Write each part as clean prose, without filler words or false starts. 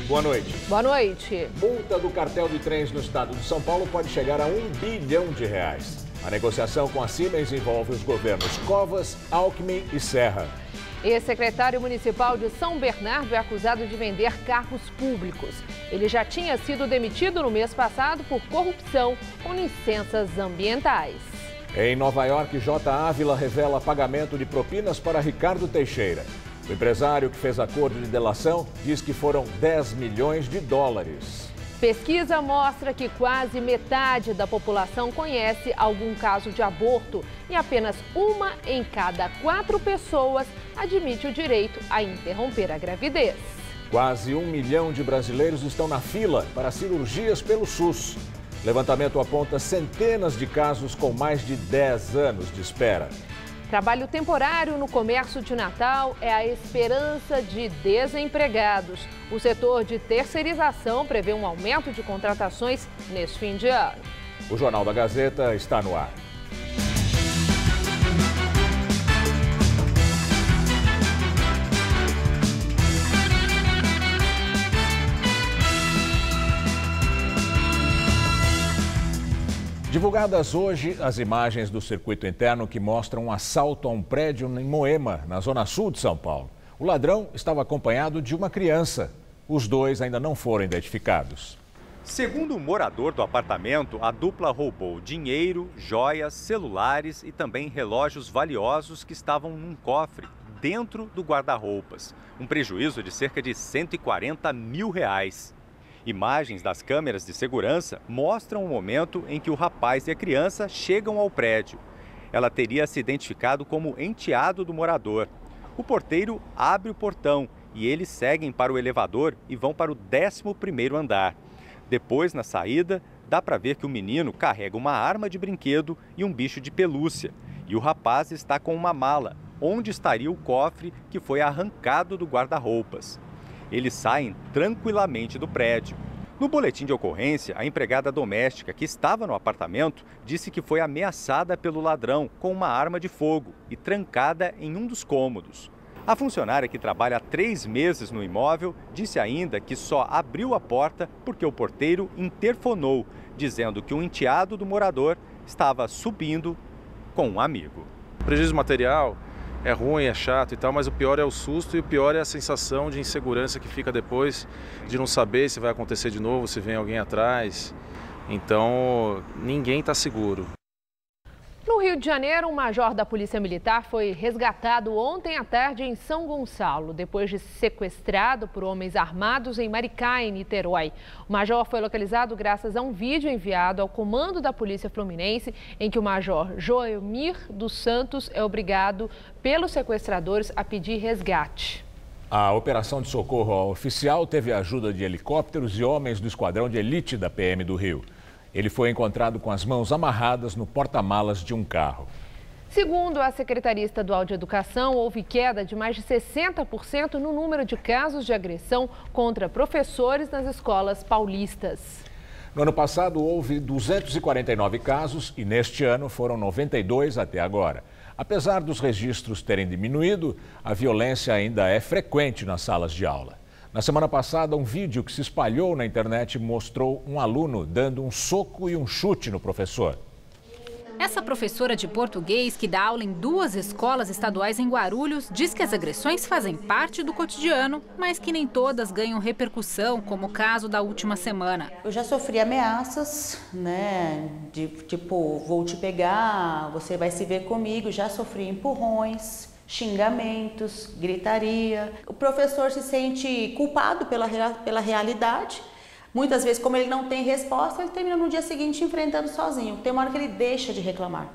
Boa noite. Boa noite. Multa do cartel de trens no estado de São Paulo pode chegar a R$1 bilhão. A negociação com a Siemens envolve os governos Covas, Alckmin e Serra. Ex-secretário municipal de São Bernardo é acusado de vender carros públicos. Ele já tinha sido demitido no mês passado por corrupção com licenças ambientais. Em Nova York, J. Ávila revela pagamento de propinas para Ricardo Teixeira. O empresário que fez acordo de delação diz que foram US$10 milhões. Pesquisa mostra que quase metade da população conhece algum caso de aborto e apenas 1 em cada 4 pessoas admite o direito a interromper a gravidez. Quase 1 milhão de brasileiros estão na fila para cirurgias pelo SUS. Levantamento aponta centenas de casos com mais de 10 anos de espera. Trabalho temporário no comércio de Natal é a esperança de desempregados. O setor de terceirização prevê um aumento de contratações neste fim de ano. O Jornal da Gazeta está no ar. Divulgadas hoje as imagens do circuito interno que mostram um assalto a um prédio em Moema, na zona sul de São Paulo. O ladrão estava acompanhado de uma criança. Os dois ainda não foram identificados. Segundo o morador do apartamento, a dupla roubou dinheiro, joias, celulares e também relógios valiosos que estavam num cofre dentro do guarda-roupas. Um prejuízo de cerca de R$140 mil. Imagens das câmeras de segurança mostram o momento em que o rapaz e a criança chegam ao prédio. Ela teria se identificado como enteado do morador. O porteiro abre o portão e eles seguem para o elevador e vão para o 11º andar. Depois, na saída, dá para ver que o menino carrega uma arma de brinquedo e um bicho de pelúcia. E o rapaz está com uma mala, onde estaria o cofre que foi arrancado do guarda-roupas. Eles saem tranquilamente do prédio. No boletim de ocorrência, a empregada doméstica que estava no apartamento disse que foi ameaçada pelo ladrão com uma arma de fogo e trancada em um dos cômodos. A funcionária, que trabalha há 3 meses no imóvel, disse ainda que só abriu a porta porque o porteiro interfonou, dizendo que um enteado do morador estava subindo com um amigo. O prejuízo material é ruim, é chato e tal, mas o pior é o susto e o pior é a sensação de insegurança que fica depois, de não saber se vai acontecer de novo, se vem alguém atrás. Então, ninguém está seguro. No Rio de Janeiro, um major da Polícia Militar foi resgatado ontem à tarde em São Gonçalo, depois de sequestrado por homens armados em Maricá, em Niterói. O major foi localizado graças a um vídeo enviado ao comando da Polícia Fluminense, em que o major Joelmir dos Santos é obrigado pelos sequestradores a pedir resgate. A operação de socorro ao oficial teve a ajuda de helicópteros e homens do esquadrão de elite da PM do Rio. Ele foi encontrado com as mãos amarradas no porta-malas de um carro. Segundo a Secretaria Estadual de Educação, houve queda de mais de 60% no número de casos de agressão contra professores nas escolas paulistas. No ano passado, houve 249 casos e neste ano foram 92 até agora. Apesar dos registros terem diminuído, a violência ainda é frequente nas salas de aula. Na semana passada, um vídeo que se espalhou na internet mostrou um aluno dando um soco e um chute no professor. Essa professora de português, que dá aula em 2 escolas estaduais em Guarulhos, diz que as agressões fazem parte do cotidiano, mas que nem todas ganham repercussão, como o caso da última semana. Eu já sofri ameaças, né, de tipo, vou te pegar, você vai se ver comigo, já sofri empurrões, xingamentos, gritaria. O professor se sente culpado pela realidade. Muitas vezes, como ele não tem resposta, ele termina no dia seguinte enfrentando sozinho. Tem uma hora que ele deixa de reclamar.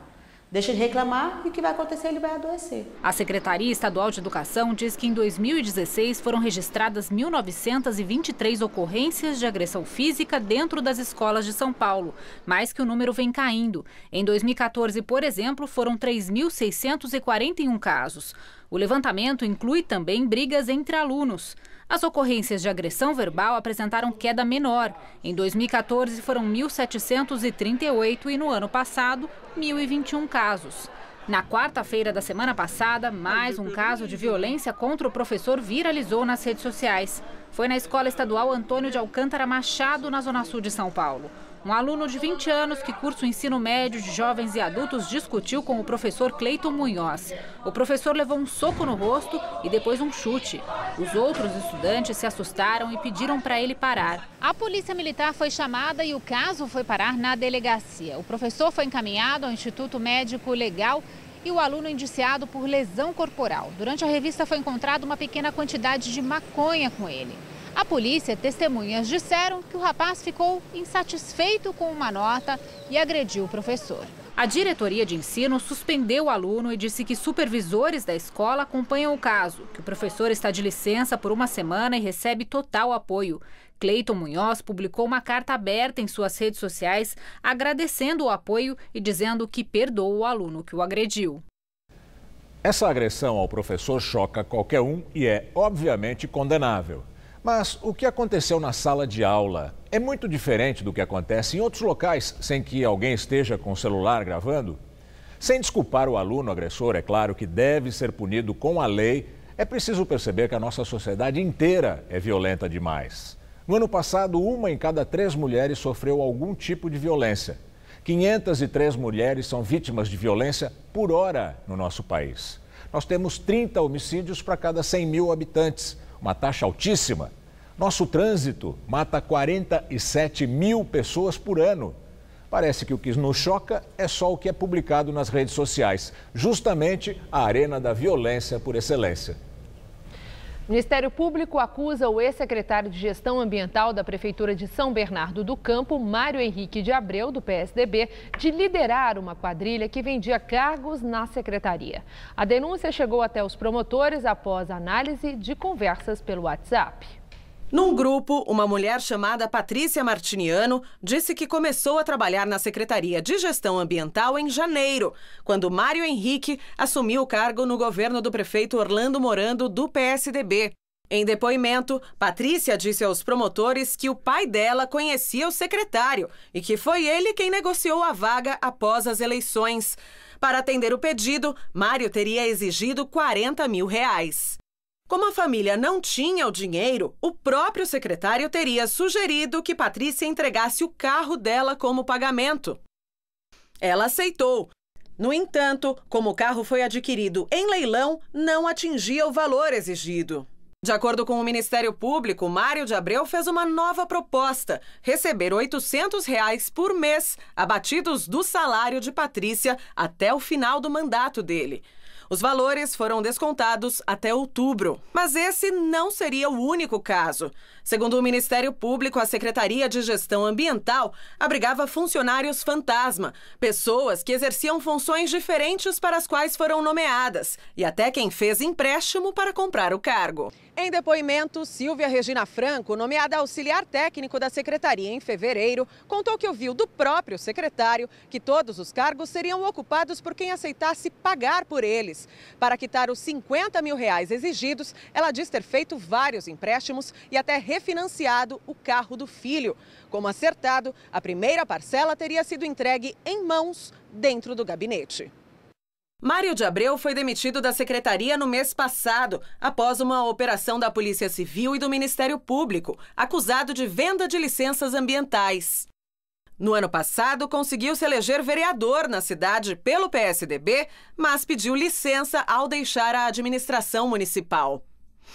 Deixa de reclamar e o que vai acontecer? Ele vai adoecer. A Secretaria Estadual de Educação diz que em 2016 foram registradas 1.923 ocorrências de agressão física dentro das escolas de São Paulo, mais que o número vem caindo. Em 2014, por exemplo, foram 3.641 casos. O levantamento inclui também brigas entre alunos. As ocorrências de agressão verbal apresentaram queda menor. Em 2014 foram 1.738 e no ano passado, 1.021 casos. Na quarta-feira da semana passada, mais um caso de violência contra o professor viralizou nas redes sociais. foi na Escola Estadual Antônio de Alcântara Machado, na Zona Sul de São Paulo. Um aluno de 20 anos que cursa o ensino médio de jovens e adultos discutiu com o professor Cleiton Munhoz. O professor levou um soco no rosto e depois um chute. Os outros estudantes se assustaram e pediram para ele parar. A polícia militar foi chamada e o caso foi parar na delegacia. O professor foi encaminhado ao Instituto Médico Legal e o aluno indiciado por lesão corporal. Durante a revista foi encontrada uma pequena quantidade de maconha com ele. A polícia e testemunhas disseram que o rapaz ficou insatisfeito com uma nota e agrediu o professor. A diretoria de ensino suspendeu o aluno e disse que supervisores da escola acompanham o caso, que o professor está de licença por uma semana e recebe total apoio. Cleiton Munhoz publicou uma carta aberta em suas redes sociais agradecendo o apoio e dizendo que perdoa o aluno que o agrediu. Essa agressão ao professor choca qualquer um e é obviamente condenável. Mas o que aconteceu na sala de aula é muito diferente do que acontece em outros locais sem que alguém esteja com o celular gravando? Sem desculpar o aluno agressor, é claro que deve ser punido com a lei, é preciso perceber que a nossa sociedade inteira é violenta demais. No ano passado, 1 em cada 3 mulheres sofreu algum tipo de violência. 503 mulheres são vítimas de violência por hora no nosso país. Nós temos 30 homicídios para cada 100 mil habitantes. Uma taxa altíssima. Nosso trânsito mata 47 mil pessoas por ano. Parece que o que nos choca é só o que é publicado nas redes sociais, justamente a arena da violência por excelência. O Ministério Público acusa o ex-secretário de Gestão Ambiental da Prefeitura de São Bernardo do Campo, Mário Henrique de Abreu, do PSDB, de liderar uma quadrilha que vendia cargos na secretaria. A denúncia chegou até os promotores após análise de conversas pelo WhatsApp. Num grupo, uma mulher chamada Patrícia Martiniano disse que começou a trabalhar na Secretaria de Gestão Ambiental em janeiro, quando Mário Henrique assumiu o cargo no governo do prefeito Orlando Morando, do PSDB. Em depoimento, Patrícia disse aos promotores que o pai dela conhecia o secretário e que foi ele quem negociou a vaga após as eleições. Para atender o pedido, Mário teria exigido R$40 mil. Como a família não tinha o dinheiro, o próprio secretário teria sugerido que Patrícia entregasse o carro dela como pagamento. Ela aceitou. No entanto, como o carro foi adquirido em leilão, não atingia o valor exigido. De acordo com o Ministério Público, Mário de Abreu fez uma nova proposta: receber R$800 por mês, abatidos do salário de Patrícia até o final do mandato dele. Os valores foram descontados até outubro. Mas esse não seria o único caso. Segundo o Ministério Público, a Secretaria de Gestão Ambiental abrigava funcionários fantasma, pessoas que exerciam funções diferentes para as quais foram nomeadas, e até quem fez empréstimo para comprar o cargo. Em depoimento, Silvia Regina Franco, nomeada auxiliar técnico da secretaria em fevereiro, contou que ouviu do próprio secretário que todos os cargos seriam ocupados por quem aceitasse pagar por eles. Para quitar os R$50 mil exigidos, ela diz ter feito vários empréstimos e até refinanciado o carro do filho. Como acertado, a primeira parcela teria sido entregue em mãos dentro do gabinete. Mário de Abreu foi demitido da secretaria no mês passado, após uma operação da Polícia Civil e do Ministério Público, acusado de venda de licenças ambientais. No ano passado, conseguiu se eleger vereador na cidade pelo PSDB, mas pediu licença ao deixar a administração municipal.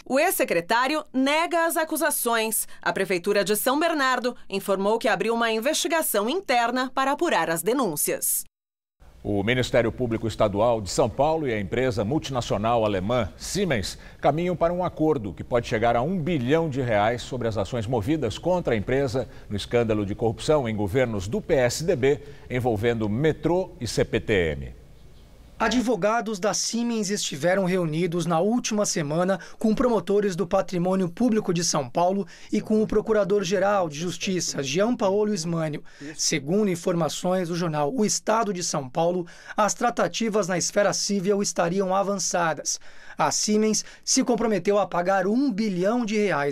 O ex-secretário nega as acusações. A Prefeitura de São Bernardo informou que abriu uma investigação interna para apurar as denúncias. O Ministério Público Estadual de São Paulo e a empresa multinacional alemã Siemens caminham para um acordo que pode chegar a R$1 bilhão sobre as ações movidas contra a empresa no escândalo de corrupção em governos do PSDB envolvendo metrô e CPTM. Advogados da Siemens estiveram reunidos na última semana com promotores do Patrimônio Público de São Paulo e com o Procurador-Geral de Justiça, Jean Paolo Ismânio. Segundo informações do jornal O Estado de São Paulo, as tratativas na esfera civil estariam avançadas. A Siemens se comprometeu a pagar R$1 bilhão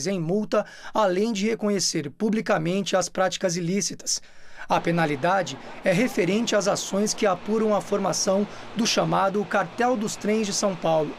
em multa, além de reconhecer publicamente as práticas ilícitas. A penalidade é referente às ações que apuram a formação do chamado Cartel dos Trens de São Paulo.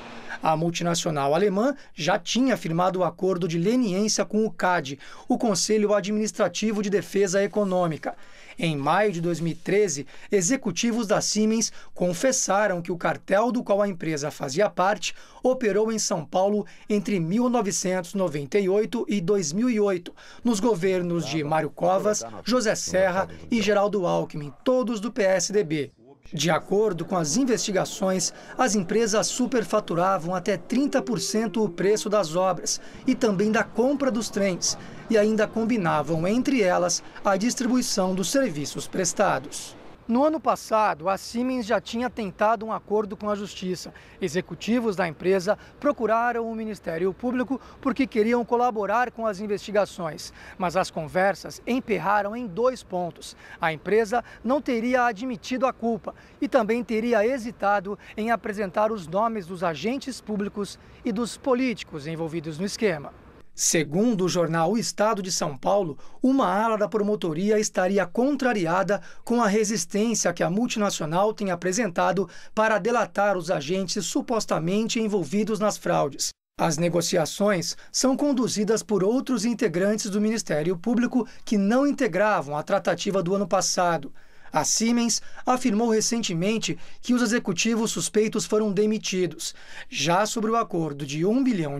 A multinacional alemã já tinha firmado o acordo de leniência com o CAD, o Conselho Administrativo de Defesa Econômica. Em maio de 2013, executivos da Siemens confessaram que o cartel do qual a empresa fazia parte operou em São Paulo entre 1998 e 2008, nos governos de Mário Covas, José Serra e Geraldo Alckmin, todos do PSDB. De acordo com as investigações, as empresas superfaturavam até 30% o preço das obras e também da compra dos trens, e ainda combinavam entre elas a distribuição dos serviços prestados. No ano passado, a Siemens já tinha tentado um acordo com a Justiça. Executivos da empresa procuraram o Ministério Público porque queriam colaborar com as investigações. Mas as conversas emperraram em 2 pontos. A empresa não teria admitido a culpa e também teria hesitado em apresentar os nomes dos agentes públicos e dos políticos envolvidos no esquema. Segundo o jornal O Estado de São Paulo, uma ala da promotoria estaria contrariada com a resistência que a multinacional tem apresentado para delatar os agentes supostamente envolvidos nas fraudes. As negociações são conduzidas por outros integrantes do Ministério Público que não integravam a tratativa do ano passado. A Siemens afirmou recentemente que os executivos suspeitos foram demitidos. Já sobre o acordo de R$1 bilhão,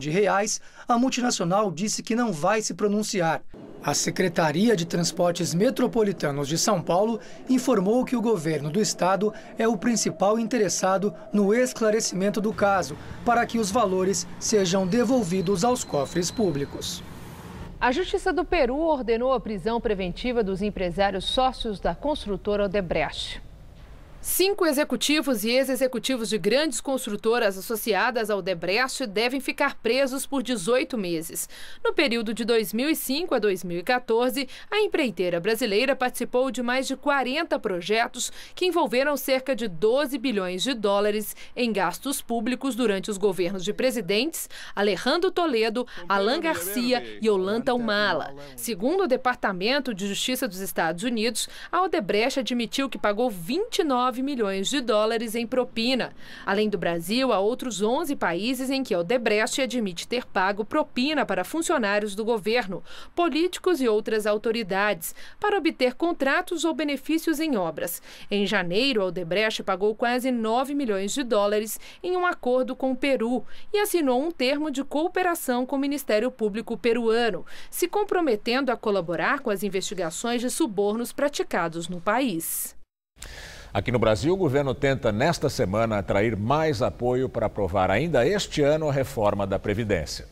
a multinacional disse que não vai se pronunciar. A Secretaria de Transportes Metropolitanos de São Paulo informou que o governo do estado é o principal interessado no esclarecimento do caso, para que os valores sejam devolvidos aos cofres públicos. A Justiça do Peru ordenou a prisão preventiva dos empresários sócios da construtora Odebrecht. 5 executivos e ex-executivos de grandes construtoras associadas ao Odebrecht devem ficar presos por 18 meses. No período de 2005 a 2014, a empreiteira brasileira participou de mais de 40 projetos que envolveram cerca de 12 bilhões de dólares em gastos públicos durante os governos de presidentes Alejandro Toledo, Alan Garcia e Ollanta Humala. Segundo o Departamento de Justiça dos Estados Unidos, a Odebrecht admitiu que pagou 29 milhões de dólares em propina. Além do Brasil, há outros 11 países em que a Odebrecht admite ter pago propina para funcionários do governo, políticos e outras autoridades, para obter contratos ou benefícios em obras. Em janeiro, a Odebrecht pagou quase 9 milhões de dólares em um acordo com o Peru e assinou um termo de cooperação com o Ministério Público peruano, se comprometendo a colaborar com as investigações de subornos praticados no país. Aqui no Brasil, o governo tenta, nesta semana, atrair mais apoio para aprovar ainda este ano a reforma da Previdência.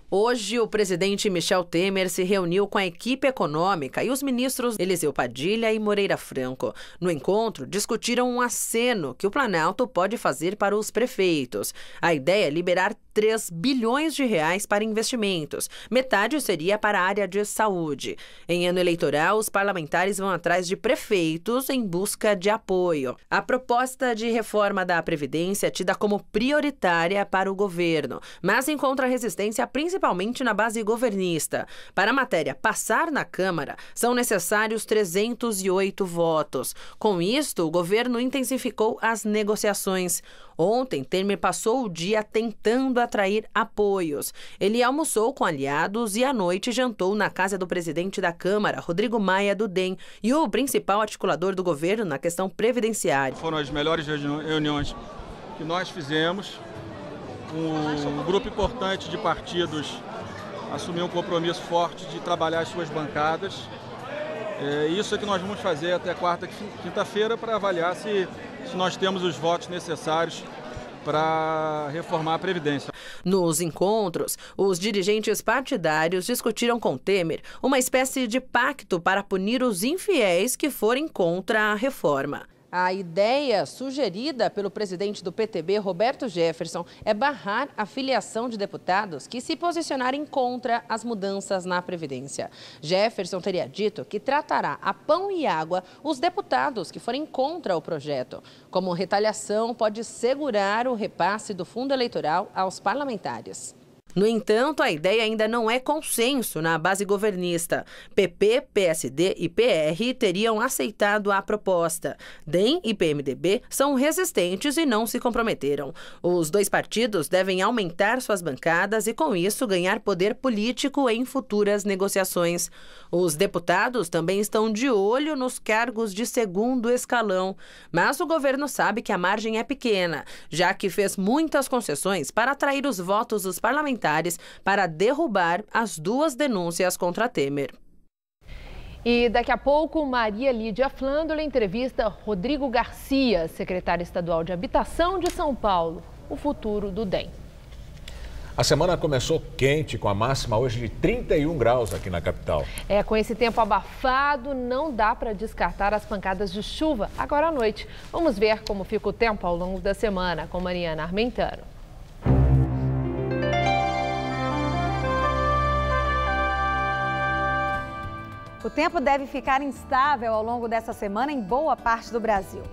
Hoje, o presidente Michel Temer se reuniu com a equipe econômica e os ministros Eliseu Padilha e Moreira Franco. No encontro, discutiram um aceno que o Planalto pode fazer para os prefeitos. A ideia é liberar 3 bilhões de reais para investimentos. Metade seria para a área de saúde. Em ano eleitoral, os parlamentares vão atrás de prefeitos em busca de apoio. A proposta de reforma da Previdência é tida como prioritária para o governo, mas encontra resistência principalmente na base governista. Para a matéria passar na Câmara, são necessários 308 votos. Com isto, o governo intensificou as negociações. Ontem, Temer passou o dia tentando atrair apoios. Ele almoçou com aliados e à noite jantou na casa do presidente da Câmara, Rodrigo Maia, do DEM, e o principal articulador do governo na questão previdenciária. Foram as melhores reuniões que nós fizemos. Um grupo importante de partidos assumiu um compromisso forte de trabalhar as suas bancadas. Isso é que nós vamos fazer até quarta, quinta-feira para avaliar se nós temos os votos necessários para reformar a Previdência. Nos encontros, os dirigentes partidários discutiram com Temer uma espécie de pacto para punir os infiéis que forem contra a reforma. A ideia sugerida pelo presidente do PTB, Roberto Jefferson, é barrar a filiação de deputados que se posicionarem contra as mudanças na Previdência. Jefferson teria dito que tratará a pão e água os deputados que forem contra o projeto. Como retaliação, pode segurar o repasse do fundo eleitoral aos parlamentares. No entanto, a ideia ainda não é consenso na base governista. PP, PSD e PR teriam aceitado a proposta. DEM e PMDB são resistentes e não se comprometeram. Os dois partidos devem aumentar suas bancadas e, com isso, ganhar poder político em futuras negociações. Os deputados também estão de olho nos cargos de segundo escalão. Mas o governo sabe que a margem é pequena, já que fez muitas concessões para atrair os votos dos parlamentares para derrubar as duas denúncias contra Temer. E daqui a pouco, Maria Lídia Flândula entrevista Rodrigo Garcia, secretário estadual de Habitação de São Paulo, o futuro do DEM. A semana começou quente, com a máxima hoje de 31 graus aqui na capital. Com esse tempo abafado, não dá para descartar as pancadas de chuva agora à noite. Vamos ver como fica o tempo ao longo da semana com Mariana Armentano. O tempo deve ficar instável ao longo dessa semana em boa parte do Brasil.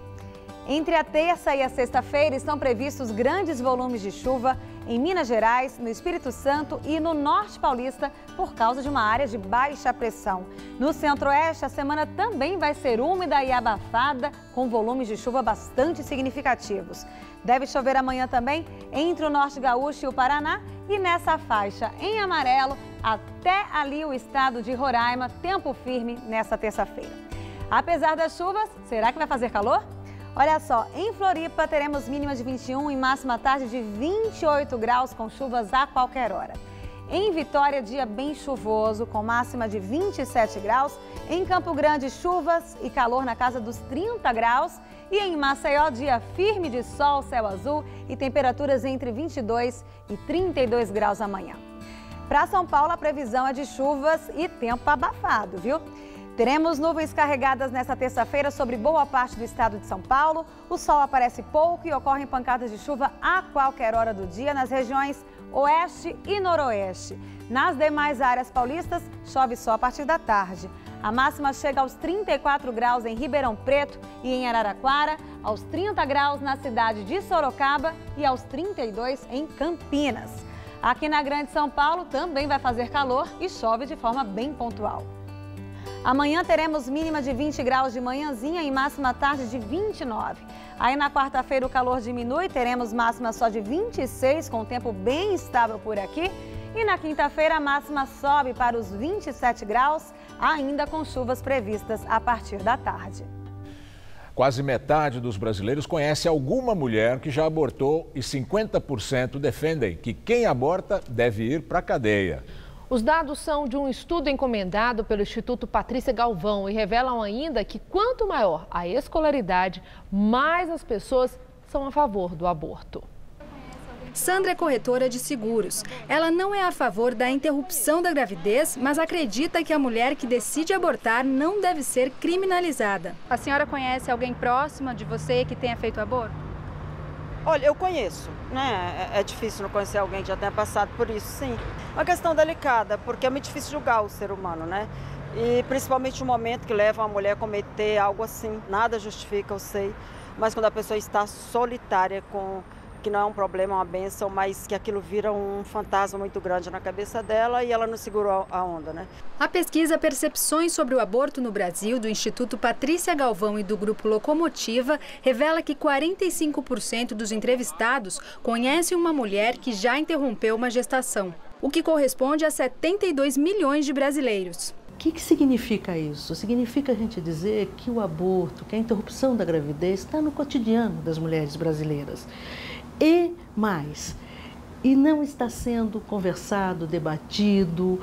Entre a terça e a sexta-feira estão previstos grandes volumes de chuva em Minas Gerais, no Espírito Santo e no Norte Paulista por causa de uma área de baixa pressão. No Centro-Oeste, a semana também vai ser úmida e abafada, com volumes de chuva bastante significativos. Deve chover amanhã também entre o Norte Gaúcho e o Paraná e nessa faixa em amarelo até ali o estado de Roraima, tempo firme nessa terça-feira. Apesar das chuvas, será que vai fazer calor? Olha só, em Floripa teremos mínima de 21 e máxima tarde de 28 graus com chuvas a qualquer hora. Em Vitória, dia bem chuvoso, com máxima de 27 graus. Em Campo Grande, chuvas e calor na casa dos 30 graus. E em Maceió, dia firme de sol, céu azul e temperaturas entre 22 e 32 graus amanhã. Para São Paulo, a previsão é de chuvas e tempo abafado, viu? Teremos nuvens carregadas nesta terça-feira sobre boa parte do estado de São Paulo. O sol aparece pouco e ocorrem pancadas de chuva a qualquer hora do dia nas regiões oeste e noroeste. Nas demais áreas paulistas, chove só a partir da tarde. A máxima chega aos 34 graus em Ribeirão Preto e em Araraquara, aos 30 graus na cidade de Sorocaba e aos 32 em Campinas. Aqui na Grande São Paulo também vai fazer calor e chove de forma bem pontual. Amanhã teremos mínima de 20 graus de manhãzinha e máxima tarde de 29. Aí na quarta-feira o calor diminui, teremos máxima só de 26, com tempo bem estável por aqui. E na quinta-feira a máxima sobe para os 27 graus, ainda com chuvas previstas a partir da tarde. Quase metade dos brasileiros conhece alguma mulher que já abortou e 50% defendem que quem aborta deve ir para a cadeia. Os dados são de um estudo encomendado pelo Instituto Patrícia Galvão e revelam ainda que quanto maior a escolaridade, mais as pessoas são a favor do aborto. Sandra é corretora de seguros. Ela não é a favor da interrupção da gravidez, mas acredita que a mulher que decide abortar não deve ser criminalizada. A senhora conhece alguém próxima de você que tenha feito aborto? Olha, eu conheço, né? É difícil não conhecer alguém que já tenha passado por isso, sim. Uma questão delicada, porque é muito difícil julgar o ser humano, né? E principalmente o momento que leva uma mulher a cometer algo assim. Nada justifica, eu sei. Mas quando a pessoa está solitária, que não é um problema, é uma bênção, mas que aquilo vira um fantasma muito grande na cabeça dela e ela não segurou a onda, né? A pesquisa Percepções sobre o Aborto no Brasil, do Instituto Patrícia Galvão e do Grupo Locomotiva, revela que 45% dos entrevistados conhecem uma mulher que já interrompeu uma gestação, o que corresponde a 72 milhões de brasileiros. O que significa isso? Significa a gente dizer que o aborto, que a interrupção da gravidez está no cotidiano das mulheres brasileiras. E mais, e não está sendo conversado, debatido,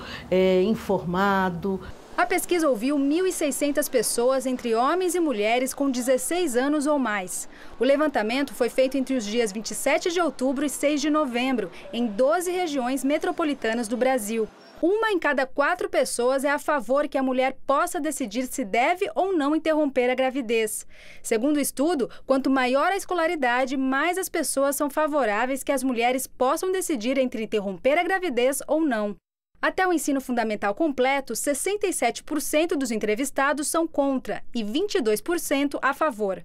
informado. A pesquisa ouviu 1.600 pessoas, entre homens e mulheres com 16 anos ou mais. O levantamento foi feito entre os dias 27 de outubro e 6 de novembro, em 12 regiões metropolitanas do Brasil. 1 em cada 4 pessoas é a favor que a mulher possa decidir se deve ou não interromper a gravidez. Segundo o estudo, quanto maior a escolaridade, mais as pessoas são favoráveis que as mulheres possam decidir entre interromper a gravidez ou não. Até o ensino fundamental completo, 67% dos entrevistados são contra e 22% a favor.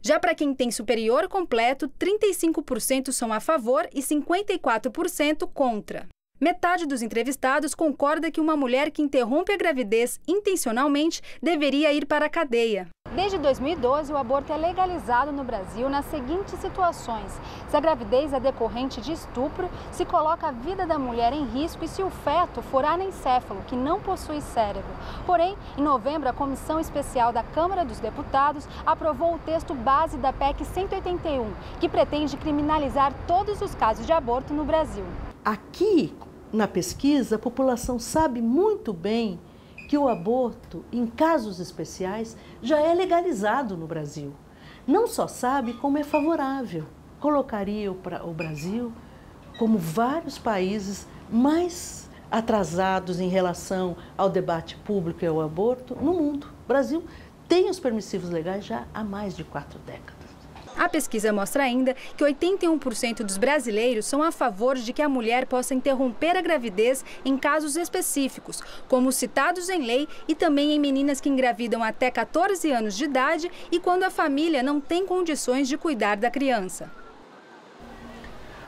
Já para quem tem superior completo, 35% são a favor e 54% contra. Metade dos entrevistados concorda que uma mulher que interrompe a gravidez intencionalmente deveria ir para a cadeia. Desde 2012, o aborto é legalizado no Brasil nas seguintes situações: se a gravidez é decorrente de estupro, se coloca a vida da mulher em risco e se o feto for anencéfalo, que não possui cérebro. Porém, em novembro, a Comissão Especial da Câmara dos Deputados aprovou o texto base da PEC 181, que pretende criminalizar todos os casos de aborto no Brasil. Aqui, na pesquisa, a população sabe muito bem que o aborto, em casos especiais, já é legalizado no Brasil. Não só sabe, como é favorável. Colocaria o Brasil como vários países mais atrasados em relação ao debate público e ao aborto no mundo. O Brasil tem os permissivos legais já há mais de 4 décadas. A pesquisa mostra ainda que 81% dos brasileiros são a favor de que a mulher possa interromper a gravidez em casos específicos, como os citados em lei, e também em meninas que engravidam até 14 anos de idade e quando a família não tem condições de cuidar da criança.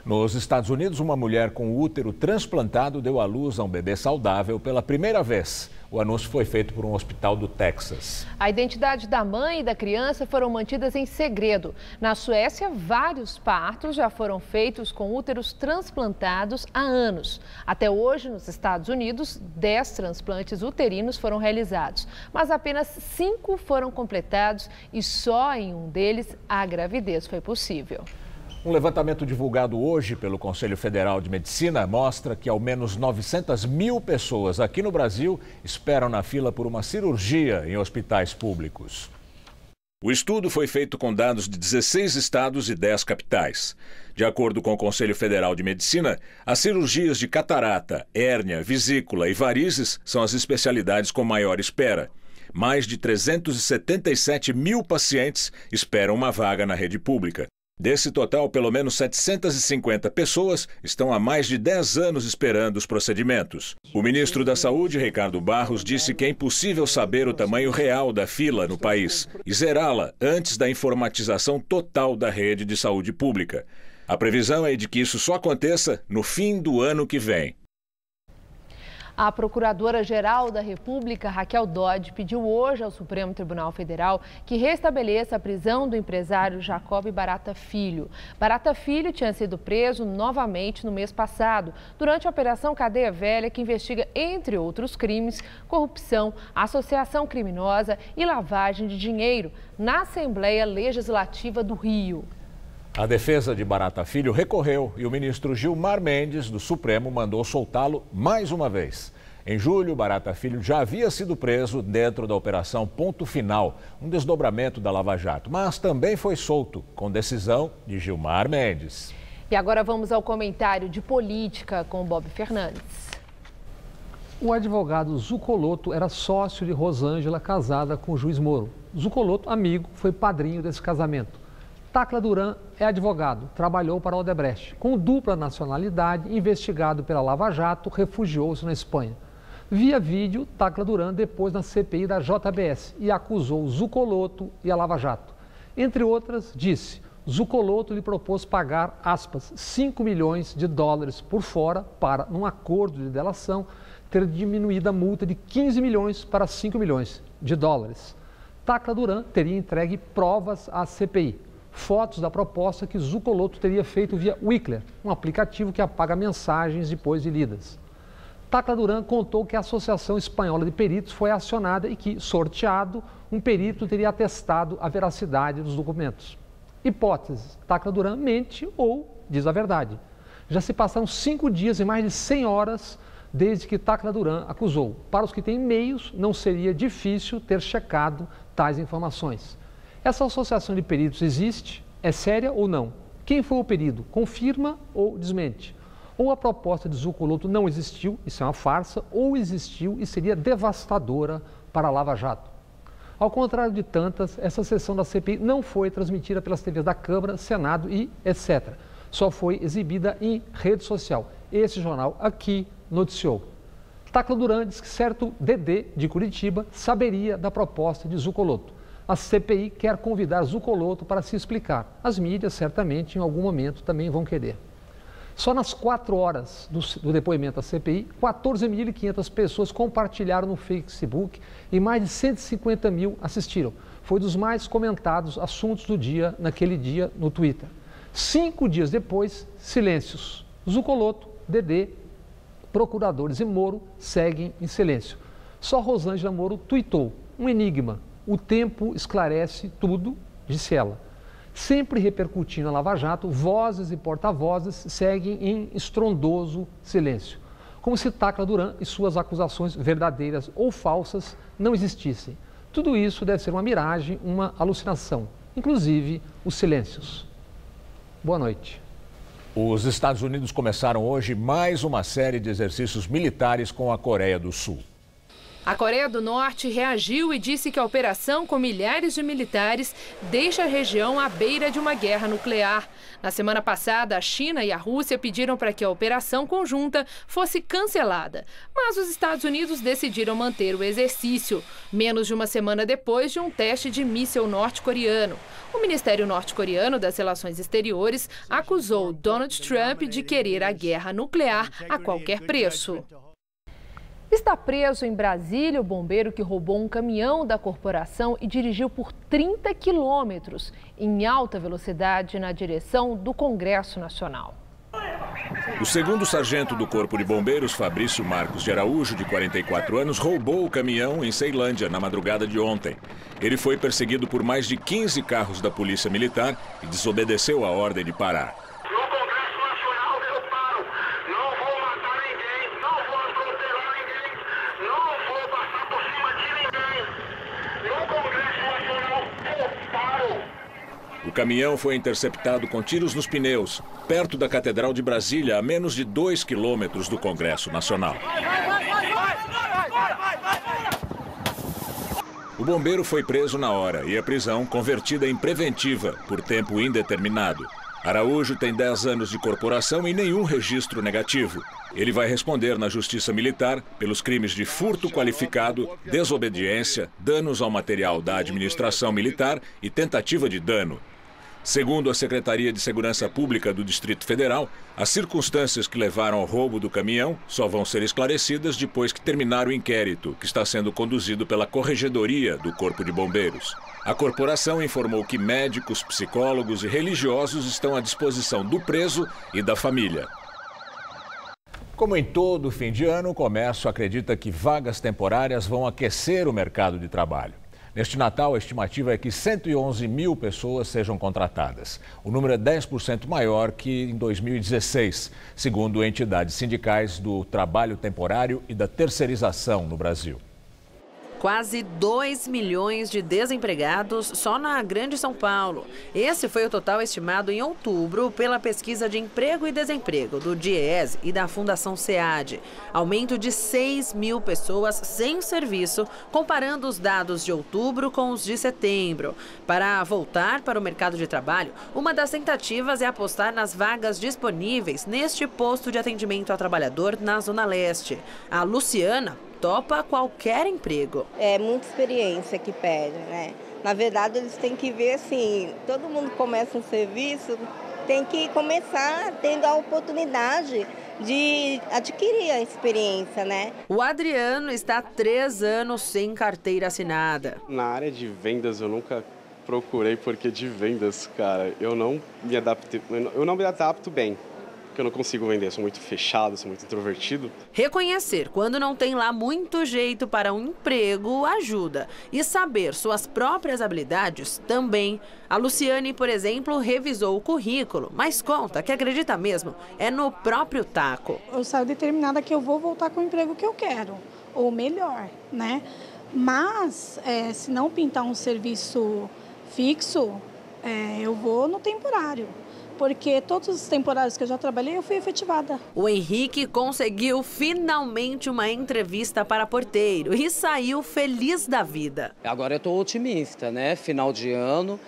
Nos Estados Unidos, uma mulher com útero transplantado deu à luz a um bebê saudável pela primeira vez. O anúncio foi feito por um hospital do Texas. A identidade da mãe e da criança foram mantidas em segredo. Na Suécia, vários partos já foram feitos com úteros transplantados há anos. Até hoje, nos Estados Unidos, 10 transplantes uterinos foram realizados, mas apenas 5 foram completados e só em um deles a gravidez foi possível. Um levantamento divulgado hoje pelo Conselho Federal de Medicina mostra que ao menos 900 mil pessoas aqui no Brasil esperam na fila por uma cirurgia em hospitais públicos. O estudo foi feito com dados de 16 estados e 10 capitais. De acordo com o Conselho Federal de Medicina, as cirurgias de catarata, hérnia, vesícula e varizes são as especialidades com maior espera. Mais de 377 mil pacientes esperam uma vaga na rede pública. Desse total, pelo menos 750 pessoas estão há mais de 10 anos esperando os procedimentos. O ministro da Saúde, Ricardo Barros, disse que é impossível saber o tamanho real da fila no país e zerá-la antes da informatização total da rede de saúde pública. A previsão é de que isso só aconteça no fim do ano que vem. A Procuradora-Geral da República, Raquel Dodge, pediu hoje ao Supremo Tribunal Federal que restabeleça a prisão do empresário Jacob Barata Filho. Barata Filho tinha sido preso novamente no mês passado, durante a Operação Cadeia Velha, que investiga, entre outros crimes, corrupção, associação criminosa e lavagem de dinheiro, na Assembleia Legislativa do Rio. A defesa de Barata Filho recorreu e o ministro Gilmar Mendes, do Supremo, mandou soltá-lo mais uma vez. Em julho, Barata Filho já havia sido preso dentro da Operação Ponto Final, um desdobramento da Lava Jato, mas também foi solto, com decisão de Gilmar Mendes. E agora vamos ao comentário de política com Bob Fernandes. O advogado Zucoloto era sócio de Rosângela, casada com o juiz Moro. Zucoloto, amigo, foi padrinho desse casamento. Tacla Duran é advogado, trabalhou para a Odebrecht. Com dupla nacionalidade, investigado pela Lava Jato, refugiou-se na Espanha. Via vídeo, Tacla Duran depois na CPI da JBS e acusou Zucoloto e a Lava Jato. Entre outras, disse, Zucoloto lhe propôs pagar, aspas, 5 milhões de dólares por fora para, num acordo de delação, ter diminuído a multa de 15 milhões para 5 milhões de dólares. Tacla Duran teria entregue provas à CPI. Fotos da proposta que Zucoloto teria feito via Wickler, um aplicativo que apaga mensagens depois de lidas. Tacla Duran contou que a Associação Espanhola de Peritos foi acionada e que, sorteado, um perito teria atestado a veracidade dos documentos. Hipóteses: Tacla Duran mente ou diz a verdade. Já se passaram 5 dias e mais de 100 horas desde que Tacla Duran acusou. Para os que têm e-mails, não seria difícil ter checado tais informações. Essa associação de peritos existe? É séria ou não? Quem foi o perito? Confirma ou desmente? Ou a proposta de Zucoloto não existiu, isso é uma farsa, ou existiu e seria devastadora para a Lava Jato. Ao contrário de tantas, essa sessão da CPI não foi transmitida pelas TVs da Câmara, Senado e etc. Só foi exibida em rede social. Esse jornal aqui noticiou. Tacla Duran diz que certo Dedê de Curitiba saberia da proposta de Zucoloto. A CPI quer convidar Zucoloto para se explicar. As mídias, certamente, em algum momento também vão querer. Só nas 4 horas do depoimento à CPI, 14.500 pessoas compartilharam no Facebook e mais de 150 mil assistiram. Foi dos mais comentados assuntos do dia, naquele dia, no Twitter. 5 dias depois, silêncios. Zucoloto, Dedê, procuradores e Moro seguem em silêncio. Só Rosângela Moro tuitou, um enigma. O tempo esclarece tudo, disse ela. Sempre repercutindo a Lava Jato, vozes e porta-vozes seguem em estrondoso silêncio. Como se Tacla Duran e suas acusações verdadeiras ou falsas não existissem. Tudo isso deve ser uma miragem, uma alucinação, inclusive os silêncios. Boa noite. Os Estados Unidos começaram hoje mais uma série de exercícios militares com a Coreia do Sul. A Coreia do Norte reagiu e disse que a operação com milhares de militares deixa a região à beira de uma guerra nuclear. Na semana passada, a China e a Rússia pediram para que a operação conjunta fosse cancelada, mas os Estados Unidos decidiram manter o exercício, menos de uma semana depois de um teste de míssil norte-coreano. O Ministério norte-coreano das Relações Exteriores acusou Donald Trump de querer a guerra nuclear a qualquer preço. Está preso em Brasília o bombeiro que roubou um caminhão da corporação e dirigiu por 30 quilômetros em alta velocidade na direção do Congresso Nacional. O segundo sargento do Corpo de Bombeiros, Fabrício Marcos de Araújo, de 44 anos, roubou o caminhão em Ceilândia na madrugada de ontem. Ele foi perseguido por mais de 15 carros da Polícia Militar e desobedeceu a ordem de parar. O caminhão foi interceptado com tiros nos pneus, perto da Catedral de Brasília, a menos de 2 quilômetros do Congresso Nacional. O bombeiro foi preso na hora e a prisão convertida em preventiva por tempo indeterminado. Araújo tem 10 anos de corporação e nenhum registro negativo. Ele vai responder na Justiça Militar pelos crimes de furto qualificado, desobediência, danos ao material da administração militar e tentativa de dano. Segundo a Secretaria de Segurança Pública do Distrito Federal, as circunstâncias que levaram ao roubo do caminhão só vão ser esclarecidas depois que terminar o inquérito, que está sendo conduzido pela Corregedoria do Corpo de Bombeiros. A corporação informou que médicos, psicólogos e religiosos estão à disposição do preso e da família. Como em todo fim de ano, o comércio acredita que vagas temporárias vão aquecer o mercado de trabalho. Neste Natal, a estimativa é que 111 mil pessoas sejam contratadas. O número é 10% maior que em 2016, segundo entidades sindicais do trabalho temporário e da terceirização no Brasil. Quase 2 milhões de desempregados só na Grande São Paulo. Esse foi o total estimado em outubro pela pesquisa de emprego e desemprego do DIEESE e da Fundação SEAD. Aumento de 6 mil pessoas sem serviço, comparando os dados de outubro com os de setembro. Para voltar para o mercado de trabalho, uma das tentativas é apostar nas vagas disponíveis neste posto de atendimento ao trabalhador na Zona Leste. A Luciana topa qualquer emprego. É muita experiência que pede, né? Na verdade, eles têm que ver assim, todo mundo começa um serviço, tem que começar tendo a oportunidade de adquirir a experiência, né? O Adriano está há 3 anos sem carteira assinada. Na área de vendas eu nunca procurei, porque de vendas, cara, eu não me adapto bem. Eu não consigo vender, sou muito fechado, sou muito introvertido. Reconhecer quando não tem lá muito jeito para um emprego ajuda. E saber suas próprias habilidades também. A Luciane, por exemplo, revisou o currículo, mas conta que acredita mesmo é no próprio taco. Eu saio determinada que eu vou voltar com o emprego que eu quero, ou melhor, né? Mas, se não pintar um serviço fixo, eu vou no temporário. Porque todos os temporários que eu já trabalhei, eu fui efetivada. O Henrique conseguiu finalmente uma entrevista para porteiro e saiu feliz da vida. Agora eu estou otimista, né? Final de ano,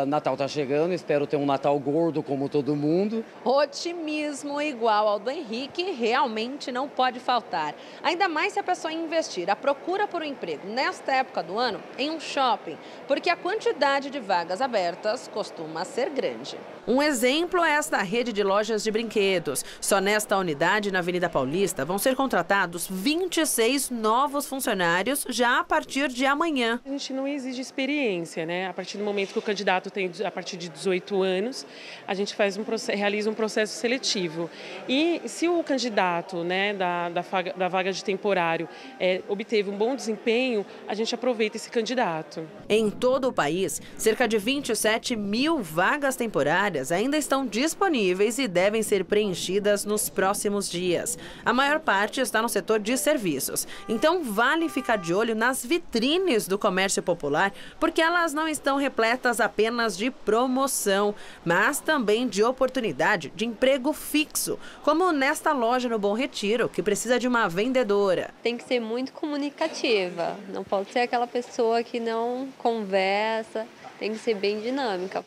Natal tá chegando, espero ter um Natal gordo como todo mundo. Otimismo igual ao do Henrique realmente não pode faltar. Ainda mais se a pessoa investir a procura por um emprego nesta época do ano em um shopping, porque a quantidade de vagas abertas costuma ser grande. Um exemplo é esta rede de lojas de brinquedos. Só nesta unidade, na Avenida Paulista, vão ser contratados 26 novos funcionários já a partir de amanhã. A gente não exige experiência, né? A partir do momento que o candidato tem a partir de 18 anos, a gente realiza um processo seletivo. E se o candidato, né, da vaga de temporário obteve um bom desempenho, a gente aproveita esse candidato. Em todo o país, cerca de 27 mil vagas temporárias ainda estão disponíveis e devem ser preenchidas nos próximos dias. A maior parte está no setor de serviços. Então vale ficar de olho nas vitrines do comércio popular, porque elas não estão repletas apenas de promoção, mas também de oportunidade de emprego fixo, como nesta loja no Bom Retiro, que precisa de uma vendedora. Tem que ser muito comunicativa, não pode ser aquela pessoa que não conversa, tem que ser bem dinâmica.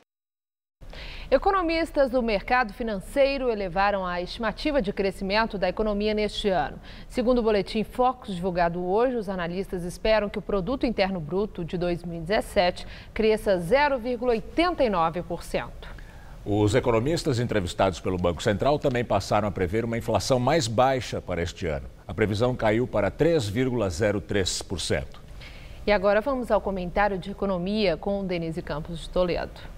Economistas do mercado financeiro elevaram a estimativa de crescimento da economia neste ano. Segundo o boletim Focus divulgado hoje, os analistas esperam que o Produto Interno Bruto de 2017 cresça 0,89%. Os economistas entrevistados pelo Banco Central também passaram a prever uma inflação mais baixa para este ano. A previsão caiu para 3,03%. E agora vamos ao comentário de economia com Denise Campos de Toledo.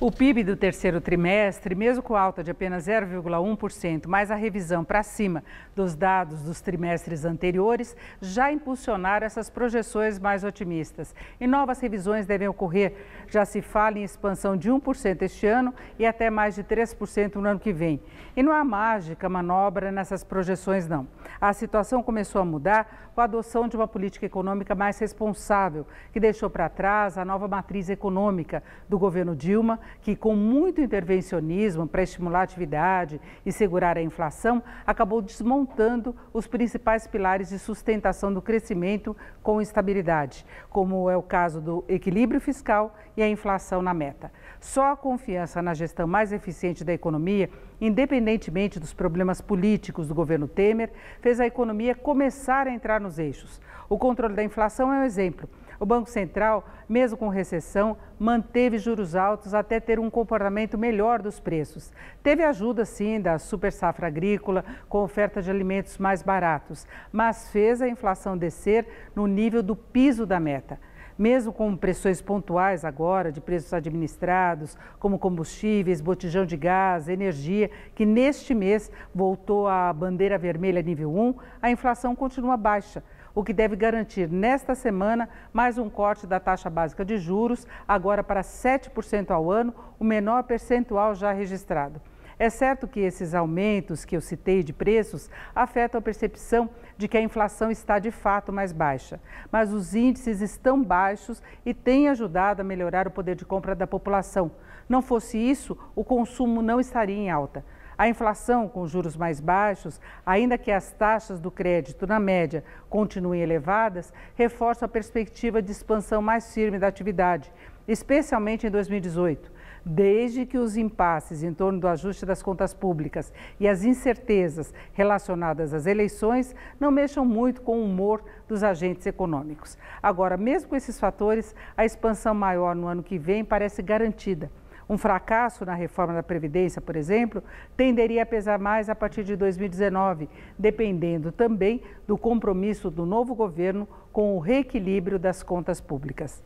O PIB do terceiro trimestre, mesmo com alta de apenas 0,1%, mais a revisão para cima dos dados dos trimestres anteriores, já impulsionaram essas projeções mais otimistas. E novas revisões devem ocorrer. Já se fala em expansão de 1% este ano e até mais de 3% no ano que vem. E não há mágica, manobra nessas projeções, não. A situação começou a mudar com a adoção de uma política econômica mais responsável, que deixou para trás a nova matriz econômica do governo Dilma, que com muito intervencionismo para estimular a atividade e segurar a inflação, acabou desmontando os principais pilares de sustentação do crescimento com estabilidade, como é o caso do equilíbrio fiscal e a inflação na meta. Só a confiança na gestão mais eficiente da economia, independentemente dos problemas políticos do governo Temer, fez a economia começar a entrar nos eixos. O controle da inflação é um exemplo. O Banco Central, mesmo com recessão, manteve juros altos até ter um comportamento melhor dos preços. Teve ajuda, sim, da super safra agrícola, com oferta de alimentos mais baratos, mas fez a inflação descer no nível do piso da meta. Mesmo com pressões pontuais agora de preços administrados, como combustíveis, botijão de gás, energia, que neste mês voltou à bandeira vermelha nível 1, a inflação continua baixa, o que deve garantir nesta semana mais um corte da taxa básica de juros, agora para 7% ao ano, o menor percentual já registrado. É certo que esses aumentos que eu citei de preços afetam a percepção de que a inflação está de fato mais baixa, mas os índices estão baixos e têm ajudado a melhorar o poder de compra da população. Não fosse isso, o consumo não estaria em alta. A inflação com juros mais baixos, ainda que as taxas do crédito, na média, continuem elevadas, reforça a perspectiva de expansão mais firme da atividade, especialmente em 2018. Desde que os impasses em torno do ajuste das contas públicas e as incertezas relacionadas às eleições não mexam muito com o humor dos agentes econômicos. Agora, mesmo com esses fatores, a expansão maior no ano que vem parece garantida. Um fracasso na reforma da Previdência, por exemplo, tenderia a pesar mais a partir de 2019, dependendo também do compromisso do novo governo com o reequilíbrio das contas públicas.